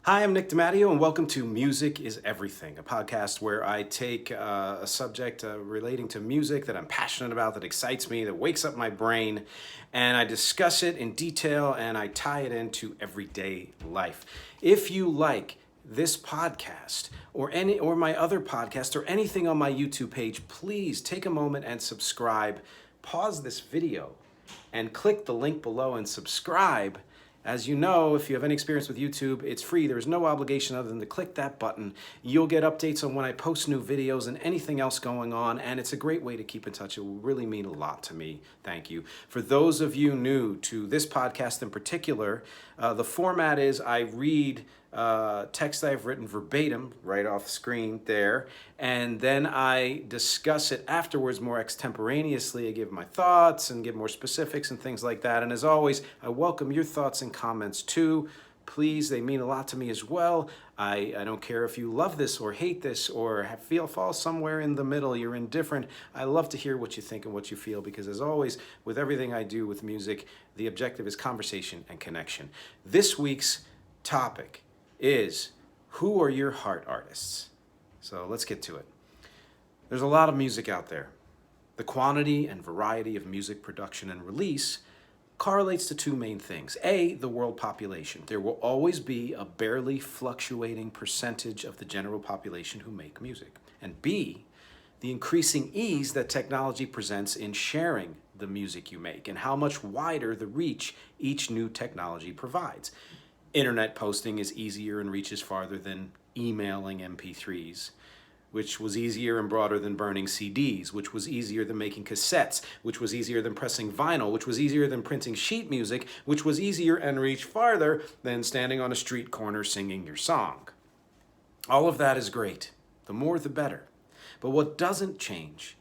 Hi, I'm Nick DiMatteo, and welcome to Music is Everything, a podcast where I take a subject relating to music that I'm passionate about, that excites me, that wakes up my brain, and I discuss it in detail and I tie it into everyday life. If you like this podcast or my other podcast or anything on my YouTube page, please take a moment and subscribe. Pause this video and click the link below and subscribe. As you know, if you have any experience with YouTube, it's free. There's no obligation other than to click that button. You'll get updates on when I post new videos and anything else going on, and it's a great way to keep in touch. It will really mean a lot to me. Thank you. For those of you new to this podcast in particular, the format is I read text I've written verbatim right off screen there, and then I discuss it afterwards more extemporaneously. I give my thoughts and give more specifics and things like that. And as always, I welcome your thoughts and comments too. Please, they mean a lot to me as well. I don't care if you love this or hate this or fall somewhere in the middle, you're indifferent. I love to hear what you think and what you feel, because as always, with everything I do with music, the objective is conversation and connection. This week's topic is, who are your heart artists? So let's get to it. There's a lot of music out there. The quantity and variety of music production and release correlates to two main things. A, the world population. There will always be a barely fluctuating percentage of the general population who make music. And B, the increasing ease that technology presents in sharing the music you make and how much wider the reach each new technology provides. Internet posting is easier and reaches farther than emailing MP3s, which was easier and broader than burning CDs, which was easier than making cassettes, which was easier than pressing vinyl, which was easier than printing sheet music, which was easier and reached farther than standing on a street corner singing your song. All of that is great. The more, the better. But what doesn't change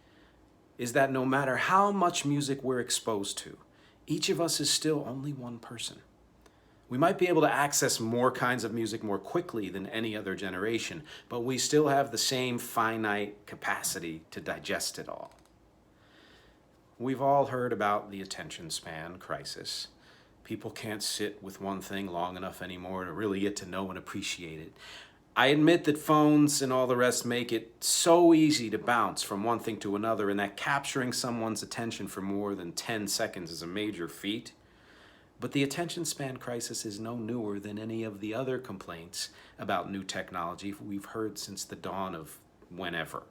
is that no matter how much music we're exposed to, each of us is still only one person. We might be able to access more kinds of music more quickly than any other generation, but we still have the same finite capacity to digest it all. We've all heard about the attention span crisis. People can't sit with one thing long enough anymore to really get to know and appreciate it. I admit that phones and all the rest make it so easy to bounce from one thing to another, and that capturing someone's attention for more than 10 seconds is a major feat. But the attention span crisis is no newer than any of the other complaints about new technology we've heard since the dawn of whenever.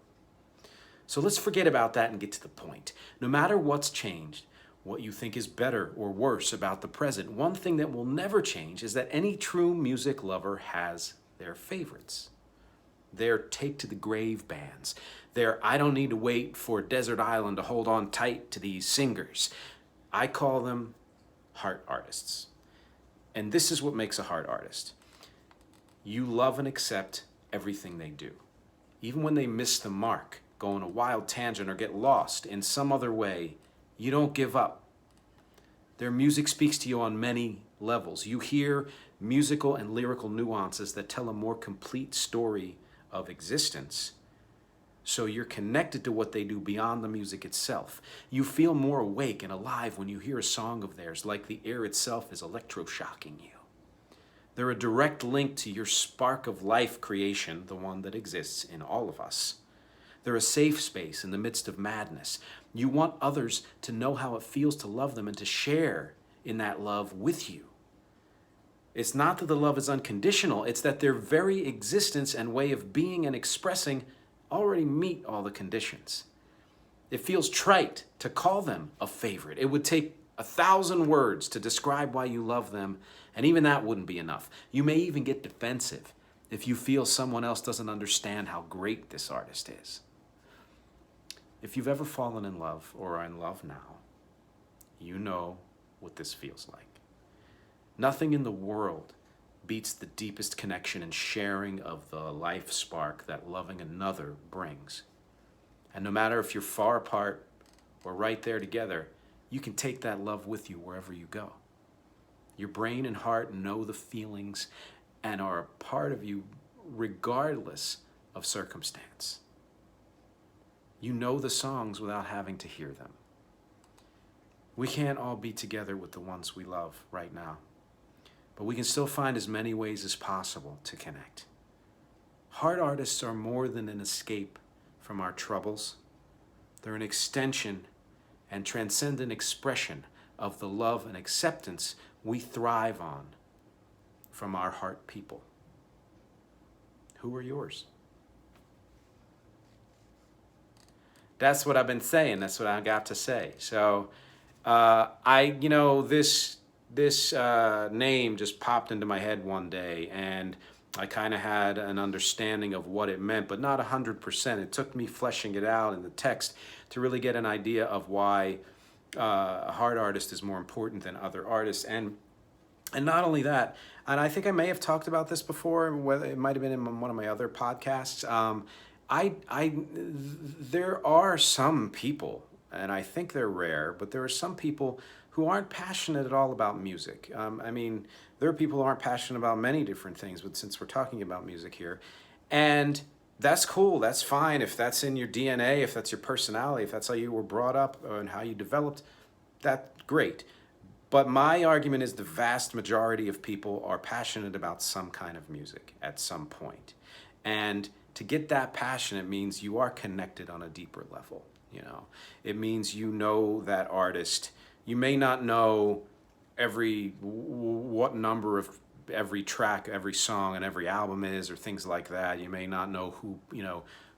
So let's forget about that and get to the point. No matter what's changed, what you think is better or worse about the present, one thing that will never change is that any true music lover has their favorites. Their take to the grave bands. Their I don't need to wait for a desert island to hold on tight to these singers. I call them heart artists. And this is what makes a heart artist. You love and accept everything they do. Even when they miss the mark, go on a wild tangent, or get lost in some other way, you don't give up. Their music speaks to you on many levels. You hear musical and lyrical nuances that tell a more complete story of existence. So you're connected to what they do beyond the music itself. You feel more awake and alive when you hear a song of theirs, like the air itself is electroshocking you. They're a direct link to your spark of life creation, the one that exists in all of us. They're a safe space in the midst of madness. You want others to know how it feels to love them and to share in that love with you. It's not that the love is unconditional, it's that their very existence and way of being and expressing already meet all the conditions. It feels trite to call them a favorite. It would take 1,000 words to describe why you love them, and even that wouldn't be enough. You may even get defensive if you feel someone else doesn't understand how great this artist is. If you've ever fallen in love or are in love now, you know what this feels like. Nothing in the world beats the deepest connection and sharing of the life spark that loving another brings. And no matter if you're far apart or right there together, you can take that love with you wherever you go. Your brain and heart know the feelings and are a part of you regardless of circumstance. You know the songs without having to hear them. We can't all be together with the ones we love right now. but we can still find as many ways as possible to connect. Hard artists are more than an escape from our troubles. They're an extension and transcendent expression of the love and acceptance we thrive on from our heart people. Who are yours? That's what I've been saying. That's what I got to say. So, this name just popped into my head one day, and I kind of had an understanding of what it meant, but not 100%. It took me fleshing it out in the text to really get an idea of why a hard artist is more important than other artists. And not only that, and I think I may have talked about this before, whether it might have been in one of my other podcasts. There are some people, and I think they're rare, but there are some people who aren't passionate at all about music. There are people who aren't passionate about many different things, but since we're talking about music here, and that's cool, that's fine. If that's in your DNA, if that's your personality, if that's how you were brought up and how you developed, that's great. But my argument is the vast majority of people are passionate about some kind of music at some point. And to get that passionate means you are connected on a deeper level. It means you know that artist. You may not know what number of every track, every song, and every album is, or things like that. You may not know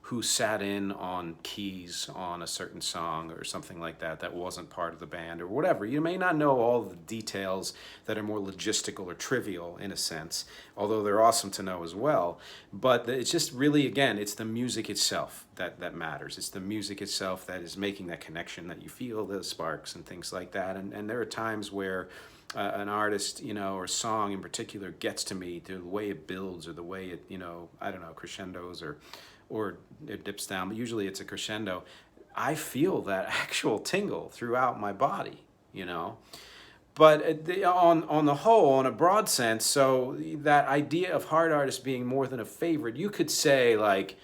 who sat in on keys on a certain song or something like that wasn't part of the band or whatever. You may not know all the details that are more logistical or trivial in a sense, although they're awesome to know as well. But it's just really, again, it's the music itself that matters. It's the music itself that is making that connection, that you feel the sparks and things like that. And there are times where an artist, or a song in particular gets to me through the way it builds or the way it, crescendos or it dips down, but usually it's a crescendo. I feel that actual tingle throughout my body, But on the whole, on a broad sense, so that idea of hard artists being more than a favorite, you could say, like,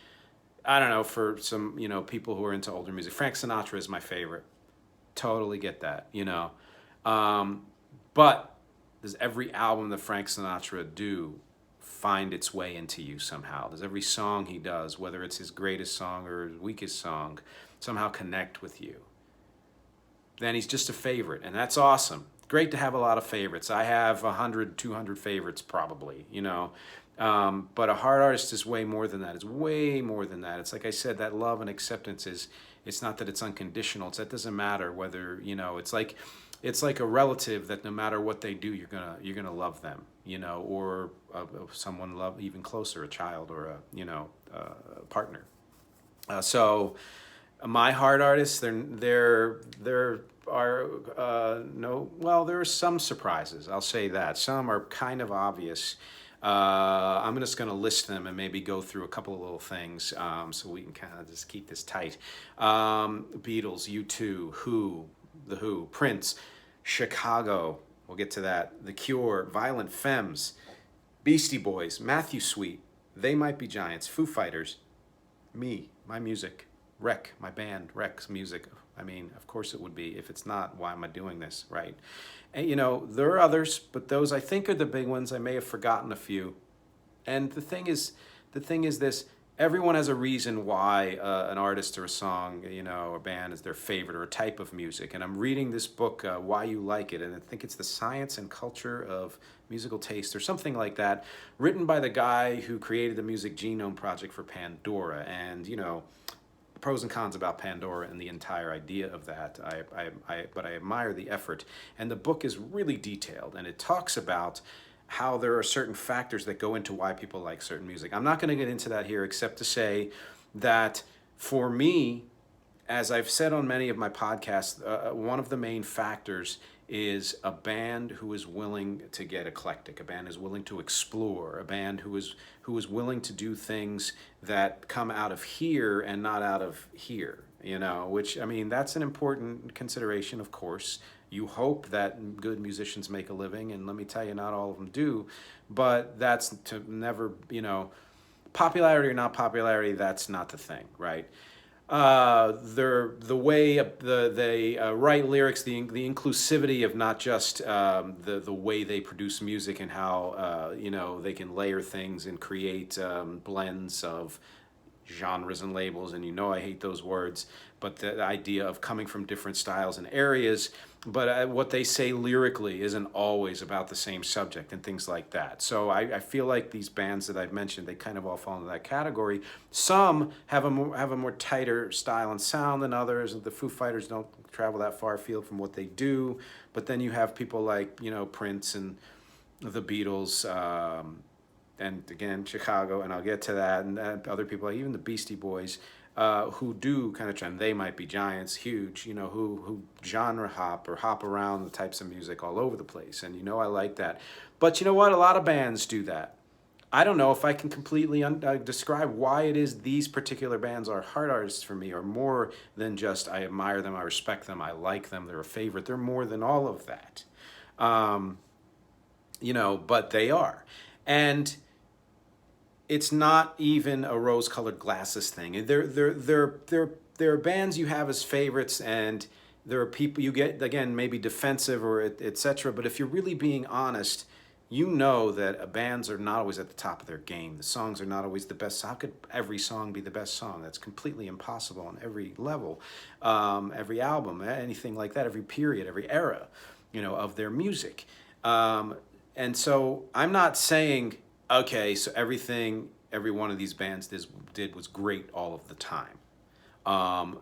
I don't know, for some, people who are into older music, Frank Sinatra is my favorite. Totally get that, But does every album that Frank Sinatra do find its way into you somehow? Does every song he does, whether it's his greatest song or his weakest song, somehow connect with you? Then he's just a favorite, and that's awesome. Great to have a lot of favorites. I have 100, 200 favorites probably, But a hard artist is way more than that. It's way more than that. It's like I said, that love and acceptance it's not that it's unconditional. That doesn't matter whether, it's like a relative that no matter what they do, you're gonna love them, or someone love even closer, a child or a partner. So my hard artists, there are some surprises. I'll say that some are kind of obvious. I'm just going to list them and maybe go through a couple of little things so we can kind of just keep this tight. Beatles, U2, The Who, Prince, Chicago, we'll get to that, The Cure, Violent Femmes, Beastie Boys, Matthew Sweet, They Might Be Giants, Foo Fighters, me, my music, Wreck, my band, Wreck's music. Of course it would be. If it's not, why am I doing this, right? And, there are others, but those I think are the big ones. I may have forgotten a few. And the thing is this, everyone has a reason why an artist or a song, a band is their favorite or a type of music. And I'm reading this book, Why You Like It, and I think it's The Science and Culture of Musical Taste or something like that, written by the guy who created the Music Genome Project for Pandora. And, pros and cons about Pandora and the entire idea of that. But I admire the effort. And the book is really detailed, and it talks about how there are certain factors that go into why people like certain music. I'm not going to get into that here, except to say that for me, as I've said on many of my podcasts, one of the main factors is a band who is willing to get eclectic, a band is willing to explore, a band who is willing to do things that come out of here and not out of here, which, that's an important consideration, of course. You hope that good musicians make a living, and let me tell you, not all of them do, but that's to never, popularity or not popularity, that's not the thing, right? The way they write lyrics, the inclusivity of not just the way they produce music and how they can layer things and create blends of genres and labels, and I hate those words, but the idea of coming from different styles and areas, but what they say lyrically isn't always about the same subject and things like that. So I feel like these bands that I've mentioned, they kind of all fall into that category. Some have a more tighter style and sound than others. The Foo Fighters don't travel that far afield from what they do, but then you have people like Prince and the Beatles, and again Chicago, and I'll get to that, and other people, like even the Beastie Boys, who do kind of trend. They might be giants, huge, who genre hop or hop around the types of music all over the place, and I like that. But you know what? A lot of bands do that. I don't know if I can completely describe why it is these particular bands are heart artists for me, or more than just I admire them, I respect them, I like them, they're a favorite. They're more than all of that, but they are. And it's not even a rose-colored glasses thing. There are bands you have as favorites, and there are people you get, again, maybe defensive or etc. But if you're really being honest, that bands are not always at the top of their game. The songs are not always the best. How could every song be the best song? That's completely impossible on every level, every album, anything like that, every period, every era, of their music. And so I'm not saying, okay, so every one of these bands did was great all of the time.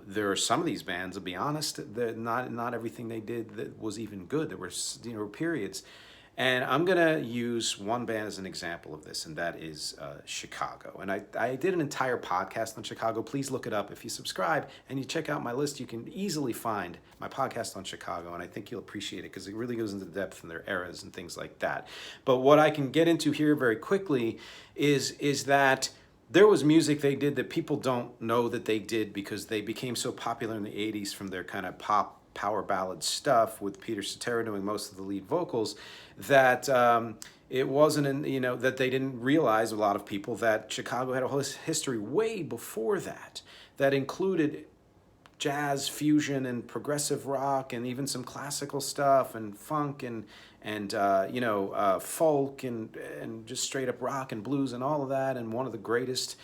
There are some of these bands, to be honest, that not everything they did that was even good. There were periods. And I'm going to use one band as an example of this, and that is Chicago. And I did an entire podcast on Chicago. Please look it up. If you subscribe and you check out my list, you can easily find my podcast on Chicago, and I think you'll appreciate it because it really goes into the depth in their eras and things like that. But what I can get into here very quickly is that there was music they did that people don't know that they did because they became so popular in the 80s from their kind of pop power ballad stuff with Peter Cetera doing most of the lead vocals, that it wasn't, that they didn't realize, a lot of people, that Chicago had a whole history way before that included jazz, fusion, and progressive rock, and even some classical stuff, and funk, and folk, and just straight up rock and blues and all of that, and one of the greatest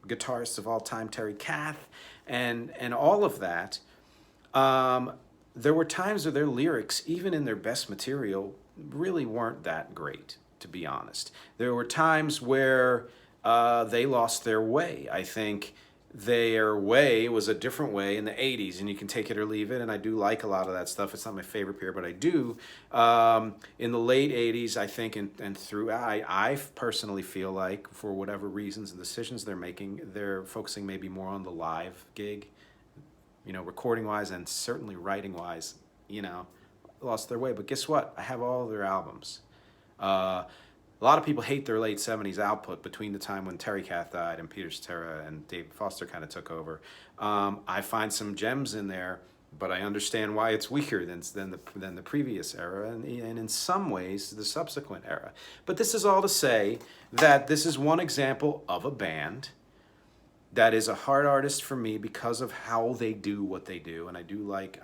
guitarists of all time, Terry Kath, and all of that. There were times where their lyrics, even in their best material, really weren't that great, to be honest. There were times where they lost their way. I think their way was a different way in the 80s, and you can take it or leave it, and I do like a lot of that stuff. It's not my favorite period, but I do. In the late 80s, I think, and through, I personally feel like, for whatever reasons and decisions they're making, they're focusing maybe more on the live gig, recording wise, and certainly writing wise, lost their way. But guess what? I have all of their albums. A lot of people hate their late 70s output between the time when Terry Kath died and Peter Cetera and David Foster kind of took over. I find some gems in there, but I understand why it's weaker than the previous era, and in some ways the subsequent era. But this is all to say that this is one example of a band that is a heart artist for me because of how they do what they do. And I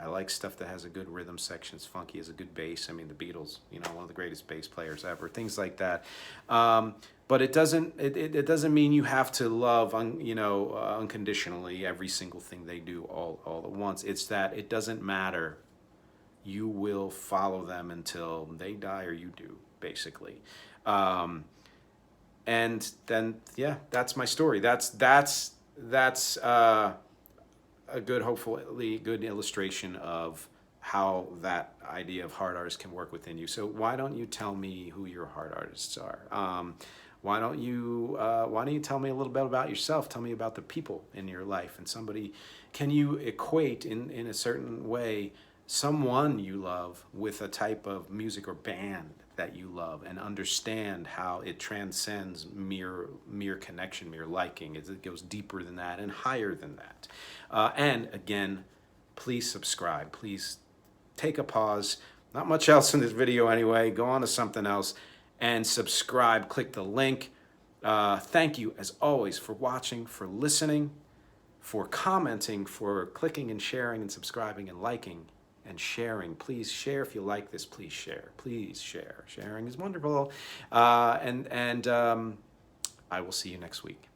like stuff that has a good rhythm section. It's funky, has a good bass. I mean, the Beatles, one of the greatest bass players ever, things like that. But it doesn't mean you have to love unconditionally every single thing they do all at once. It's that it doesn't matter. You will follow them until they die or you do, basically. And then, yeah, that's my story. That's a good, hopefully good illustration of how that idea of heart artists can work within you. So why don't you tell me who your heart artists are? Why don't you tell me a little bit about yourself? Tell me about the people in your life, and can you equate in a certain way someone you love with a type of music or band that you love, and understand how it transcends mere connection, mere liking. It goes deeper than that and higher than that. And again, please subscribe. Please take a pause. Not much else in this video anyway. Go on to something else and subscribe. Click the link. Thank you, as always, for watching, for listening. for commenting, for clicking and sharing and subscribing and liking and sharing. Please share if you like this. Please share. Please share. Sharing is wonderful. I will see you next week.